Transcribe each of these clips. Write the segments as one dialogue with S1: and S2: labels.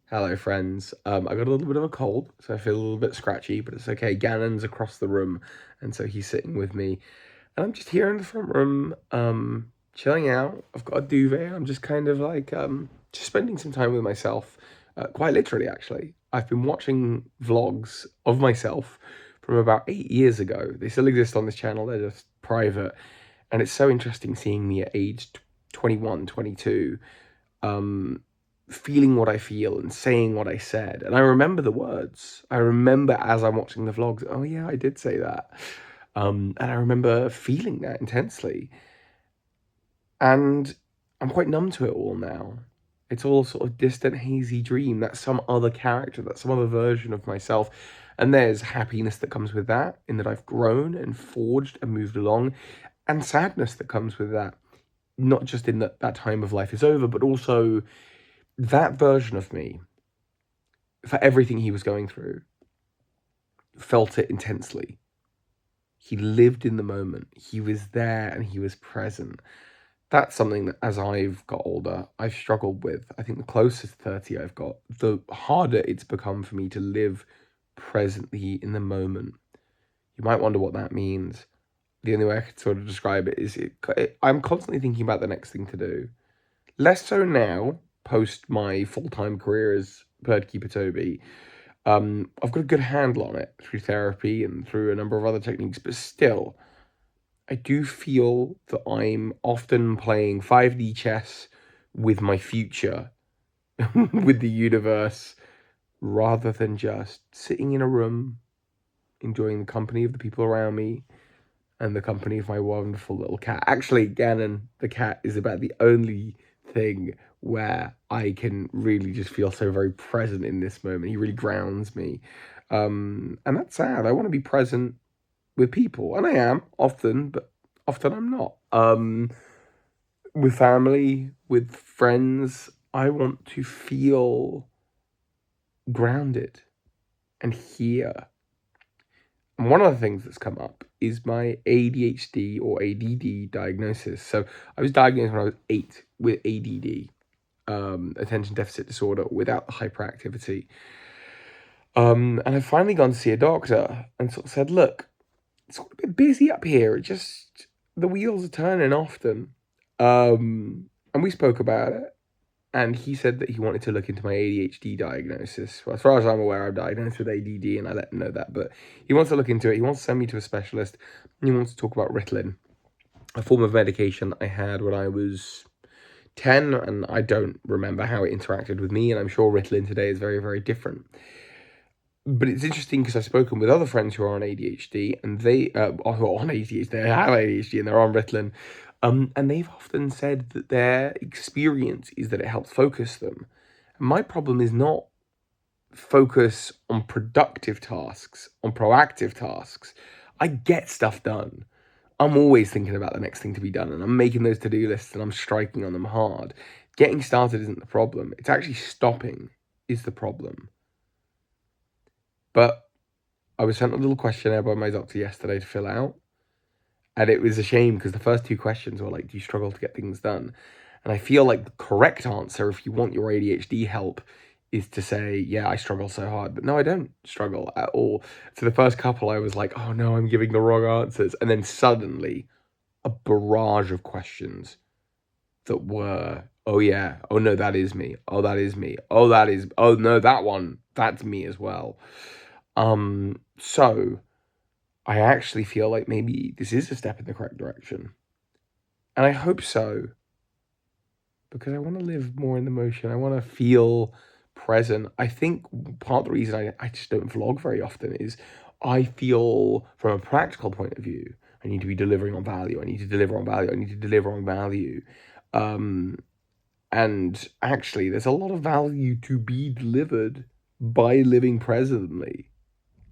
S1: Hello, friends. I got a little bit of a cold, so I feel a little bit scratchy, but it's okay. Gannon's across the room, and so he's sitting with me. And I'm just here in the front room, chilling out. I've got a duvet. I'm just kind of like, just spending some time with myself. Quite literally, actually. I've been watching vlogs of myself from about 8 years ago. They still exist on this channel, they're just private. And it's so interesting seeing me at age 21, 22. Feeling what I feel and saying what I said. And I remember the words. I remember as I'm watching the vlogs, oh yeah, I did say that. And I remember feeling that intensely. And I'm quite numb to it all now. It's all sort of distant, hazy dream. That's some other character, that's some other version of myself. And there's happiness that comes with that, in that I've grown and forged and moved along, and sadness that comes with that. Not just in that time of life is over, but also that version of me, for everything he was going through, felt it intensely. He lived in the moment. He was there and he was present. That's something that as I've got older, I've struggled with. I think the closer to 30 I've got, the harder it's become for me to live presently in the moment. You might wonder what that means. The only way I could sort of describe it is I'm constantly thinking about the next thing to do. Less so now, post my full-time career as birdkeeper Toby. I've got a good handle on it through therapy and through a number of other techniques, but still, I do feel that I'm often playing 5D chess with my future, with the universe, rather than just sitting in a room, enjoying the company of the people around me and the company of my wonderful little cat. Actually, Gannon, the cat, is about the only thing where I can really just feel so very present in this moment. He really grounds me. And that's sad. I want to be present with people, and I am often, but often I'm not. With family, with friends, I want to feel grounded and here. And one of the things that's come up is my ADHD or ADD diagnosis. So I was diagnosed when I was 8 with ADD, attention deficit disorder, without the hyperactivity. And I've finally gone to see a doctor and sort of said, look, it's a bit busy up here. It just, the wheels are turning often. And we spoke about it. And he said that he wanted to look into my ADHD diagnosis. Well, as far as I'm aware, I'm diagnosed with ADD, and I let him know that. But he wants to look into it. He wants to send me to a specialist. And he wants to talk about Ritalin, a form of medication I had when I was 10, and I don't remember how it interacted with me. And I'm sure Ritalin today is very, very different. But it's interesting because I've spoken with other friends who are on ADHD, and who are on ADHD, they have ADHD, and they're on Ritalin. And they've often said that their experience is that it helps focus them. And my problem is not focus on productive tasks, on proactive tasks. I get stuff done. I'm always thinking about the next thing to be done, and I'm making those to-do lists and I'm striking on them hard. Getting started isn't the problem. It's actually stopping is the problem. But I was sent a little questionnaire by my doctor yesterday to fill out. And it was a shame because the first two questions were like, do you struggle to get things done? And I feel like the correct answer, if you want your ADHD help, is to say, yeah, I struggle so hard. But no, I don't struggle at all. So the first couple, I was like, oh no, I'm giving the wrong answers. And then suddenly, a barrage of questions that were, oh yeah, oh no, that is me. Oh, that is me. Oh, that is, oh no, that one, that's me as well. So I actually feel like maybe this is a step in the correct direction. And I hope so, because I want to live more in the motion. I want to feel present. I think part of the reason I just don't vlog very often is I feel, from a practical point of view, I need to be delivering on value. I need to deliver on value. I need to deliver on value. And actually, there's a lot of value to be delivered by living presently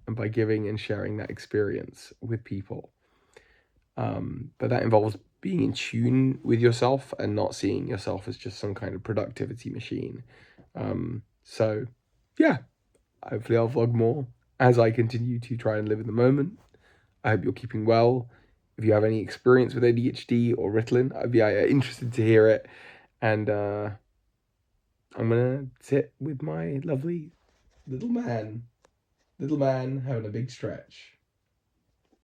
S1: and by giving and sharing that experience with people. But that involves being in tune with yourself and not seeing yourself as just some kind of productivity machine. So, yeah, hopefully I'll vlog more as I continue to try and live in the moment. I hope you're keeping well. If you have any experience with ADHD or Ritalin, I'd be interested to hear it. And I'm gonna sit with my lovely little man having a big stretch.